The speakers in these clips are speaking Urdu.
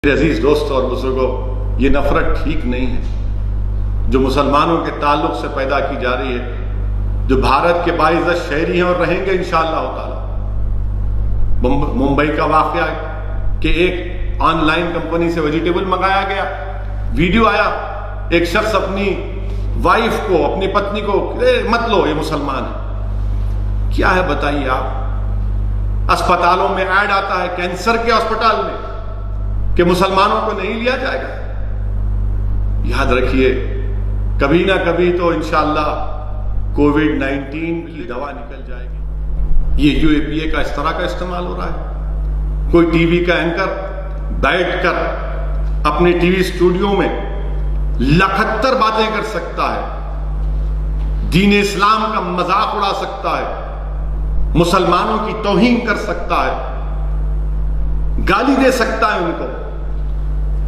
میرے عزیز دوست اور بزرگوں، یہ نفرت ٹھیک نہیں ہے جو مسلمانوں کے تعلق سے پیدا کی جا رہی ہے، جو بھارت کے باعزت شہری ہیں اور رہیں گے انشاءاللہ تعالی۔ ممبئی کا واقعہ ہے کہ ایک آن لائن کمپنی سے ویجیٹیبل منگایا گیا، ویڈیو آیا، ایک شخص اپنی وائف کو، اپنی پتنی کو مت لو، یہ مسلمان ہے۔ کیا ہے بتائیے آپ؟ اسپتالوں میں ایڈ آتا ہے، کینسر کے اسپتال میں، کہ مسلمانوں کو نہیں لیا جائے گا۔ یاد رکھیے کبھی نہ کبھی تو انشاءاللہ کووڈ-19 کی دوا نکل جائے گی۔ یہ UAPA کا اس طرح کا استعمال ہو رہا ہے۔ کوئی ٹی وی کا اینکر بیٹھ کر اپنے ٹی وی اسٹوڈیو میں 71 باتیں کر سکتا ہے، دین اسلام کا مذاق اڑا سکتا ہے، مسلمانوں کی توہین کر سکتا ہے، گالی دے سکتا ہے ان کو،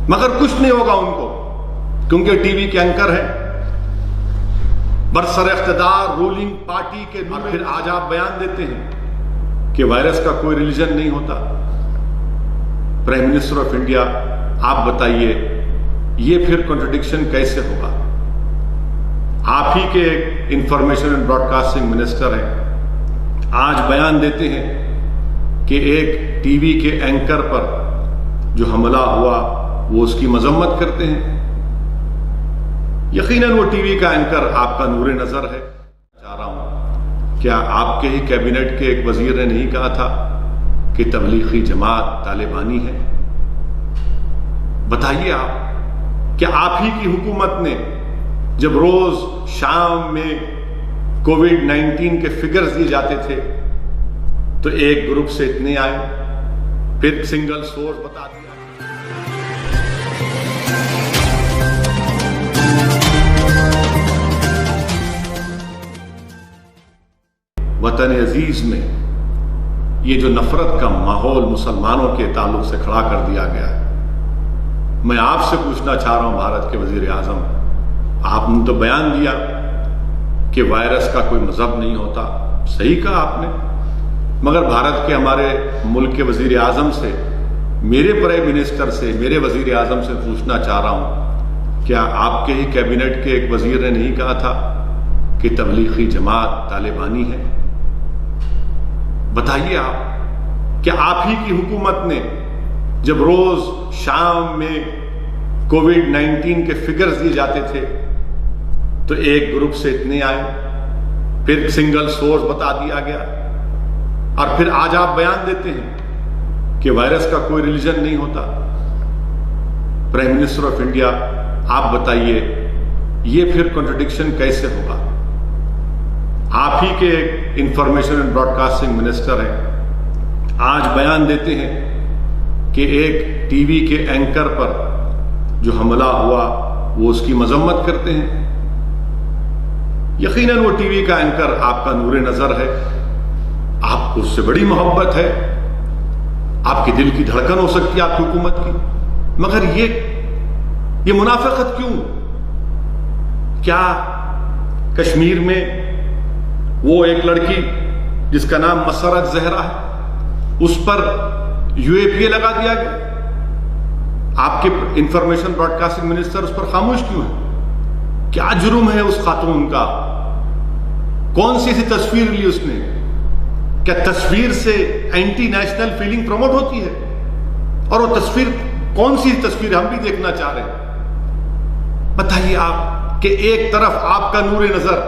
مگر کچھ نہیں ہوگا ان کو، کیونکہ ٹی وی کے اینکر ہیں، برسر اقتدار رولنگ پارٹی کے۔ اور پھر آج آپ بیان دیتے ہیں کہ وائرس کا کوئی ریلیجن نہیں ہوتا۔ پرائم منسٹر آف انڈیا، آپ بتائیے یہ پھر کنٹرڈکشن کیسے ہوگا؟ آپ ہی کے information and broadcasting minister ہیں، آج بیان دیتے ہیں کہ ایک ٹی وی کے اینکر پر جو حملہ ہوا وہ اس کی مذمت کرتے ہیں۔ یقیناً وہ ٹی وی کا اینکر آپ کا نور نظر ہے۔ چاہ رہا ہوں، کیا آپ کے ہی کیبنٹ کے ایک وزیر نے نہیں کہا تھا کہ تبلیغی جماعت طالبانی ہے؟ بتائیے آپ، کیا آپ ہی کی حکومت نے جب روز شام میں کووڈ-19 کے فگرز دیے جاتے تھے تو ایک گروپ سے اتنے آئے، پھر سنگل سورس بتا دیا۔ وطن عزیز میں یہ جو نفرت کا ماحول مسلمانوں کے تعلق سے کھڑا کر دیا گیا ہے، میں آپ سے پوچھنا چاہ رہا ہوں بھارت کے وزیر اعظم، آپ نے تو بیان دیا کہ وائرس کا کوئی مذہب نہیں ہوتا، صحیح کہا آپ نے، مگر بھارت کے ہمارے ملک کے وزیر اعظم سے، میرے پرائم منسٹر سے، میرے وزیر اعظم سے پوچھنا چاہ رہا ہوں، کیا آپ کے ہی کیبنٹ کے ایک وزیر نے نہیں کہا تھا کہ تبلیغی جماعت طالبانی ہے؟ بتائیے آپ، کیا آپ ہی کی حکومت نے جب روز شام میں کووڈ-19 کے فگرز دیے جاتے تھے تو ایک گروپ سے اتنے آئے، پھر سنگل سورس بتا دیا گیا، اور پھر آج آپ بیان دیتے ہیں کہ وائرس کا کوئی ریلیجن نہیں ہوتا؟ پرائم منسٹر آف انڈیا، آپ بتائیے یہ پھر کنٹرڈکشن کیسے ہوگا؟ آپ ہی کے ایک information and broadcasting minister ہیں، آج بیان دیتے ہیں کہ ایک ٹی وی کے اینکر پر جو حملہ ہوا وہ اس کی مذمت کرتے ہیں۔ یقیناً وہ ٹی وی کا اینکر آپ کا نور نظر ہے، آپ کو اس سے بڑی محبت ہے، آپ کے دل کی دھڑکن ہو سکتی ہے آپ کی حکومت کی، مگر یہ منافقت کیوں؟ کیا کشمیر میں وہ ایک لڑکی جس کا نام مسرت زہرا ہے، اس پر UAPA لگا دیا گیا؟ آپ کے انفارمیشن براڈ کاسٹنگ منسٹر اس پر خاموش کیوں ہے؟ کیا جرم ہے اس خاتون کا؟ کون سی ایسی تصویر لی اس نے؟ کیا تصویر سے اینٹی نیشنل فیلنگ پروموٹ ہوتی ہے؟ اور وہ تصویر کون سی تصویر ہم بھی دیکھنا چاہ رہے ہیں؟ بتائیے آپ کہ ایک طرف آپ کا نور نظر،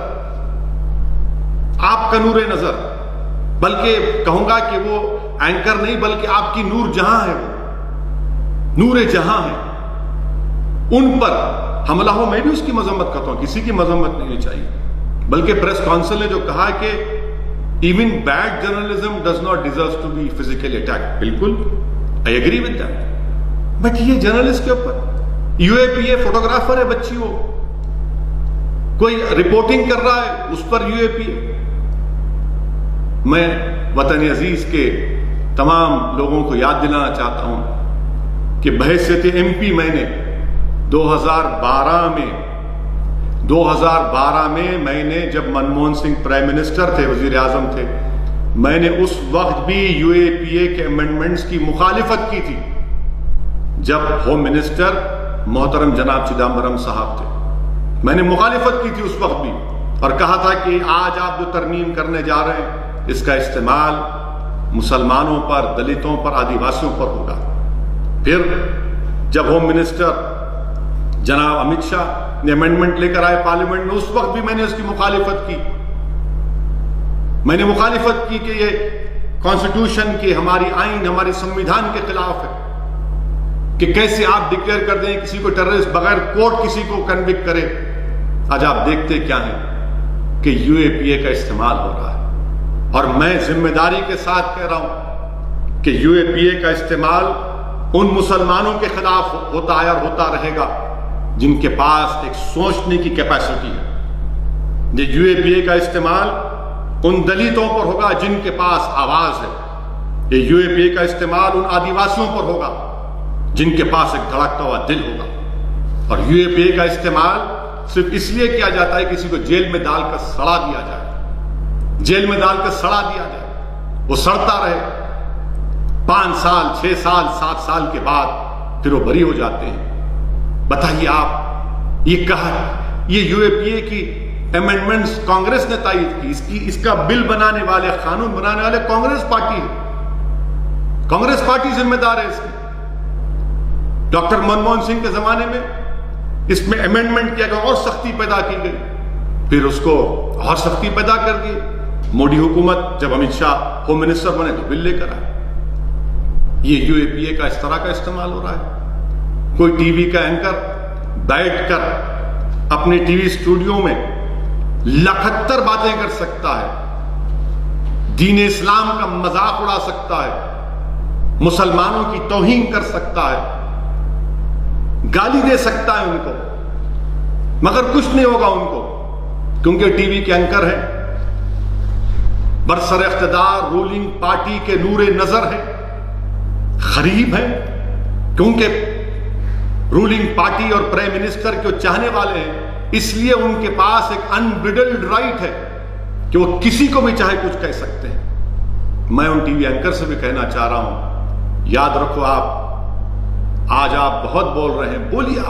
آپ کا نور نظر، بلکہ کہوں گا کہ وہ اینکر نہیں بلکہ آپ کی نور جہاں ہے، وہ نور جہاں ہے، ان پر حملہ ہو، میں بھی اس کی مذمت کرتا ہوں، کسی کی مذمت نہیں چاہیے، بلکہ پریس کونسل نے جو کہا کہ even bad journalism does not deserve to be physically attacked، بالکل I agree with that، but یہ جرنلسٹ کے اوپر UAPA، فوٹوگرافر ہے بچی، وہ کوئی رپورٹنگ کر رہا ہے اس پر UAPA۔ میں وطن عزیز کے تمام لوگوں کو یاد دلانا چاہتا ہوں کہ بحیثیت MP میں نے 2012 میں میں نے جب منموہن سنگھ پرائم منسٹر تھے، وزیر اعظم تھے، میں نے اس وقت بھی UAPA کے امینڈمنٹس کی مخالفت کی تھی، جب ہوم منسٹر محترم جناب چدمبرم صاحب تھے، میں نے مخالفت کی تھی اس وقت بھی اور کہا تھا کہ آج آپ جو ترمیم کرنے جا رہے ہیں اس کا استعمال مسلمانوں پر، دلتوں پر، آدیواسیوں پر ہوگا۔ پھر جب ہوم منسٹر جناب امت شاہ نے امینڈمنٹ لے کر آئے پارلیمنٹ میں، اس وقت بھی میں نے اس کی مخالفت کی۔ میں نے مخالفت کی کہ یہ کانسٹیٹیوشن کی، ہماری آئین، ہماری سمویدھان کے خلاف ہے کہ کیسے آپ ڈکلیئر کر دیں کسی کو ٹیررسٹ بغیر کورٹ کسی کو کنوکٹ کرے۔ آج آپ دیکھتے کیا ہیں کہ یو اے پی اے کا استعمال ہو رہا ہے، اور میں ذمہ داری کے ساتھ کہہ رہا ہوں کہ یو اے پی اے کا استعمال ان مسلمانوں کے خلاف ہوتا ہے اور ہوتا رہے گا جن کے پاس ایک سوچنے کی کیپیسٹی ہے۔ یہ یو اے پی اے کا استعمال ان دلتوں پر ہوگا جن کے پاس آواز ہے۔ یہ یو اے پی اے کا استعمال ان آدیواسیوں پر ہوگا جن کے پاس ایک دھڑکتا ہوا دل ہوگا۔ اور یو اے پی اے کا استعمال صرف اس لیے کیا جاتا ہے کسی کو جیل میں ڈال کر سڑا دیا جائے، جیل میں ڈال کر سڑا دیا جائے، وہ سڑتا رہے 5 سال 6 سال 7 سال کے بعد پھر وہ بری ہو جاتے ہیں۔ بتائیے آپ، یہ کہا یہ یو اے پی اے کی امینڈمنٹس کانگریس نے تائید کی، اس کا بل بنانے والے، قانون بنانے والے کانگریس پارٹی ہے، کانگریس پارٹی ذمہ دار ہے اس کی۔ ڈاکٹر منموہن سنگھ کے زمانے میں اس میں امینڈمنٹ کیا گیا اور سختی پیدا کی گئی، پھر اس کو اور سختی پیدا کر دی۔ مودی حکومت جب امت شاہ ہوم منسٹر بنے تو بل لے کر آئے۔ یہ یو اے پی اے کا اس طرح کا استعمال ہو رہا ہے۔ کوئی ٹی وی کا اینکر بیٹھ کر اپنے ٹی وی اسٹوڈیو میں 71 باتیں کر سکتا ہے، دین اسلام کا مذاق اڑا سکتا ہے، مسلمانوں کی توہین کر سکتا ہے، گالی دے سکتا ہے ان کو، مگر کچھ نہیں ہوگا ان کو، کیونکہ ٹی وی کے اینکر ہیں، برسر اقتدار رولنگ پارٹی کے نور نظر ہیں، غریب ہیں، کیونکہ رولنگ پارٹی اور پرائم منسٹر کے چاہنے والے ہیں، اس لیے ان کے پاس ایک انبریڈلڈ رائٹ ہے کہ وہ کسی کو بھی چاہے کچھ کہہ سکتے ہیں۔ میں ان ٹی وی اینکر سے بھی کہنا چاہ رہا ہوں، یاد رکھو آج آپ بہت بول رہے ہیں، بولیے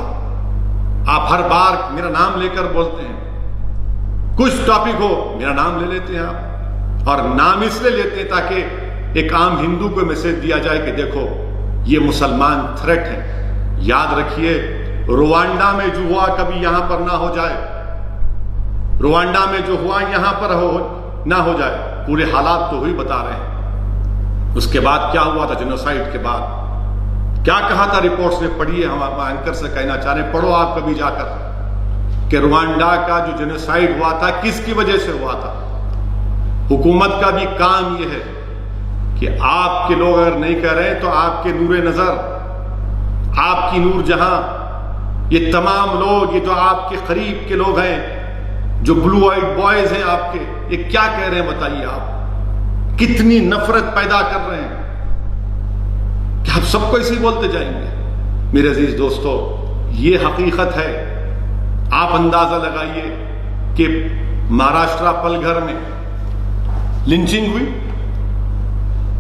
آپ ہر بار میرا نام لے کر بولتے ہیں، کچھ ٹاپک ہو میرا نام لے لیتے ہیں آپ، اور نام اس لیے لیتے ہیں تاکہ ایک عام ہندو کو میسج دیا جائے کہ دیکھو یہ مسلمان تھریٹ ہیں۔ یاد رکھیے روانڈا میں جو ہوا کبھی یہاں پر نہ ہو جائے، روانڈا میں جو ہوا یہاں پر نہ ہو جائے، پورے حالات تو وہی بتا رہے ہیں۔ اس کے بعد کیا ہوا تھا جینوسائیڈ کے بعد، کیا کہا تھا رپورٹس نے پڑھی ہے، ہم اینکر سے کہنا چاہ رہے ہیں پڑھو آپ کبھی جا کر کہ روانڈا کا جو جینوسائیڈ ہوا تھا کس کی وجہ سے ہوا تھا۔ حکومت کا بھی کام یہ ہے کہ آپ کے لوگ اگر نہیں کہہ رہے تو آپ کے نور نظر، آپ کی نور جہاں، یہ تمام لوگ، یہ جو آپ کے قریب کے لوگ ہیں، جو بلو آئیڈ بوائز ہیں آپ کے، یہ کیا کہہ رہے ہیں بتائیے آپ، کتنی نفرت پیدا کر رہے ہیں کہ آپ سب کو اسی بولتے جائیں گے۔ میرے عزیز دوستو، یہ حقیقت ہے۔ آپ اندازہ لگائیے کہ مہاراشٹرا پلگھر میں لنچنگ ہوئی،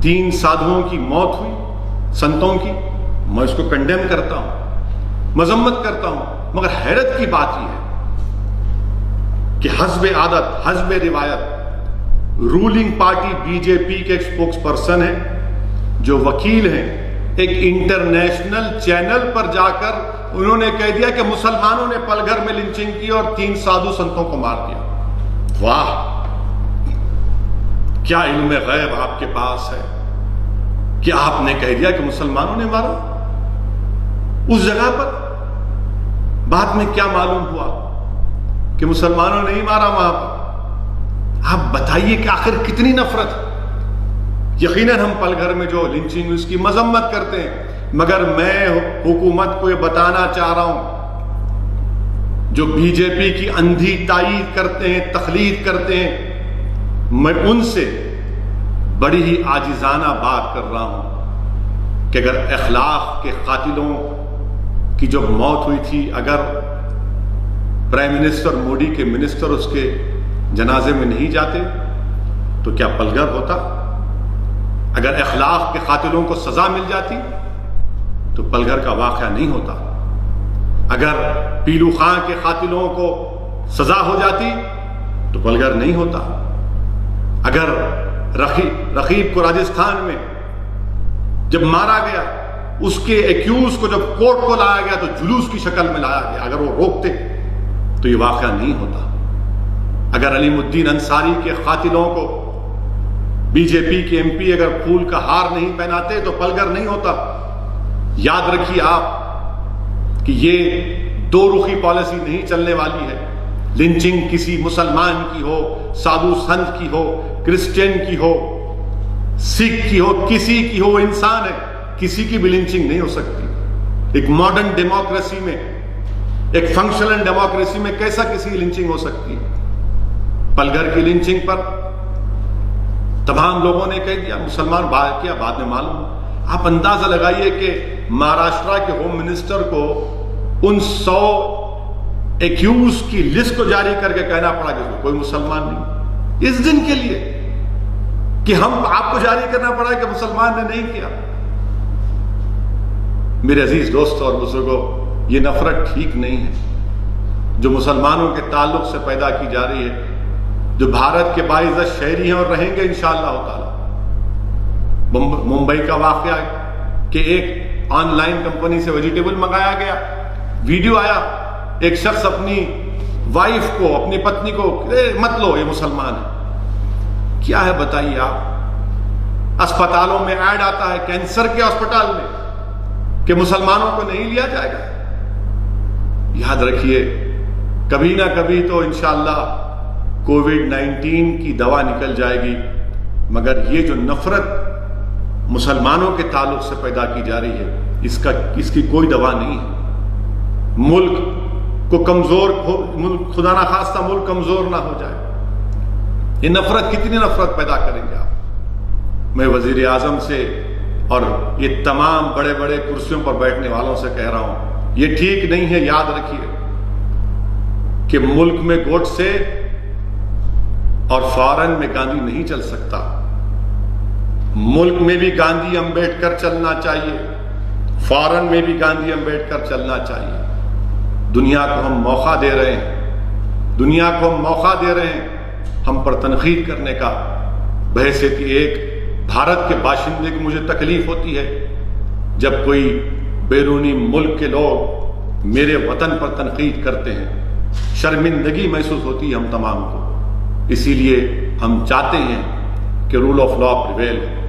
3 سادھوؤں کی موت ہوئی، سنتوں کی۔ میں اس کو کنڈیم کرتا ہوں، مذمت کرتا ہوں، مگر حیرت کی بات یہ ہے کہ حسب عادت، حسب روایت، رولنگ پارٹی بی جے پی کے ایک اسپوکس پرسن ہیں جو وکیل ہیں، ایک انٹرنیشنل چینل پر جا کر انہوں نے کہہ دیا کہ مسلمانوں نے پلگھر میں لنچنگ کی اور 3 سادھو سنتوں کو مار دیا۔ واہ، کیا علم غیب آپ کے پاس ہے کہ آپ نے کہہ دیا کہ مسلمانوں نے مارا اس جگہ پر؟ بعد میں کیا معلوم ہوا کہ مسلمانوں نے نہیں مارا وہاں پر۔ آپ بتائیے کہ آخر کتنی نفرت ہے۔ یقیناً ہم پلگھر میں جو لنچنگ اس کی مذمت کرتے ہیں، مگر میں حکومت کو یہ بتانا چاہ رہا ہوں، جو بی جے پی کی اندھی تائید کرتے ہیں، تقلید کرتے ہیں، میں ان سے بڑی ہی عاجزانہ بات کر رہا ہوں کہ اگر اخلاق کے قاتلوں کی جو موت ہوئی تھی، اگر پرائم منسٹر مودی کے منسٹر اس کے جنازے میں نہیں جاتے تو کیا پلگھر ہوتا؟ اگر اخلاق کے قاتلوں کو سزا مل جاتی تو پلگھر کا واقعہ نہیں ہوتا. اگر پیلو خان کے قاتلوں کو سزا ہو جاتی تو پلگھر نہیں ہوتا. اگر رقیب کو راجستھان میں جب مارا گیا، اس کے ایکیوز کو جب کورٹ کو لایا گیا تو جلوس کی شکل میں لایا گیا، اگر وہ روکتے تو یہ واقعہ نہیں ہوتا. اگر علیم الدین انصاری کے قاتلوں کو بی جے پی کے ایم پی اگر پھول کا ہار نہیں پہناتے تو پلگھر نہیں ہوتا. یاد رکھیے آپ کہ یہ دو رخی پالیسی نہیں چلنے والی ہے. لنچنگ کسی مسلمان کی ہو، سادھو سنت کی ہو، کرسچین کی ہو، سکھ کی ہو، کسی کی ہو، انسان ہے، کسی کی بھی لنچنگ نہیں ہو سکتی. ایک ماڈرن ڈیموکریسی میں، ایک فنکشنل ڈیموکریسی میں کیسا کسی کی لنچنگ ہو سکتی ہے؟ پلگھر کی لنچنگ پر تمام لوگوں نے کہہ دیا مسلمان باہر کیا، بعد میں معلوم. آپ اندازہ لگائیے کہ مہاراشٹرا کے ہوم منسٹر کو ان 100 ایکیوز کی لسٹ کو جاری کر کے کہنا پڑا کہ کوئی مسلمان نہیں، اس دن کے لیے کہ ہم آپ کو جاری کرنا پڑا کہ مسلمان نے نہیں کیا. میرے عزیز دوستوں اور بزرگوں، یہ نفرت ٹھیک نہیں ہے جو مسلمانوں کے تعلق سے پیدا کی جا رہی ہے، جو بھارت کے باعزت شہری ہیں اور رہیں گے انشاءاللہ تعالی. ممبئی کا واقعہ کہ ایک آن لائن کمپنی سے ویجیٹیبل منگایا گیا، ویڈیو آیا، ایک شخص اپنی وائف کو، اپنی پتنی کو مت لو یہ مسلمان ہے. کیا ہے بتائیے آپ؟ اسپتالوں میں ایڈ آتا ہے کینسر کے ہسپتال میں کہ مسلمانوں کو نہیں لیا جائے گا. یاد رکھیے کبھی نہ کبھی تو انشاءاللہ کووڈ-19 کی دوا نکل جائے گی، مگر یہ جو نفرت مسلمانوں کے تعلق سے پیدا کی جا رہی ہے اس کی کوئی دوا نہیں ہے. ملک کو کمزور، خدا نہ خواستہ ملک کمزور نہ ہو جائے. یہ نفرت کتنی نفرت پیدا کریں گے آپ؟ میں وزیر اعظم سے اور یہ تمام بڑے بڑے کرسیوں پر بیٹھنے والوں سے کہہ رہا ہوں، یہ ٹھیک نہیں ہے. یاد رکھیے کہ ملک میں گوڈ سے اور فارن میں گاندھی نہیں چل سکتا. ملک میں بھی گاندھی امبیڈکر چلنا چاہیے، فارن میں بھی گاندھی امبیڈکر چلنا چاہیے. دنیا کو ہم موقع دے رہے ہیں، دنیا کو ہم موقع دے رہے ہیں ہم پر تنقید کرنے کا. بحیثیت ایک بھارت کے باشندے کو مجھے تکلیف ہوتی ہے جب کوئی بیرونی ملک کے لوگ میرے وطن پر تنقید کرتے ہیں. شرمندگی محسوس ہوتی ہے ہم تمام کو. اسی لیے ہم چاہتے ہیں کہ rule of law prevail who.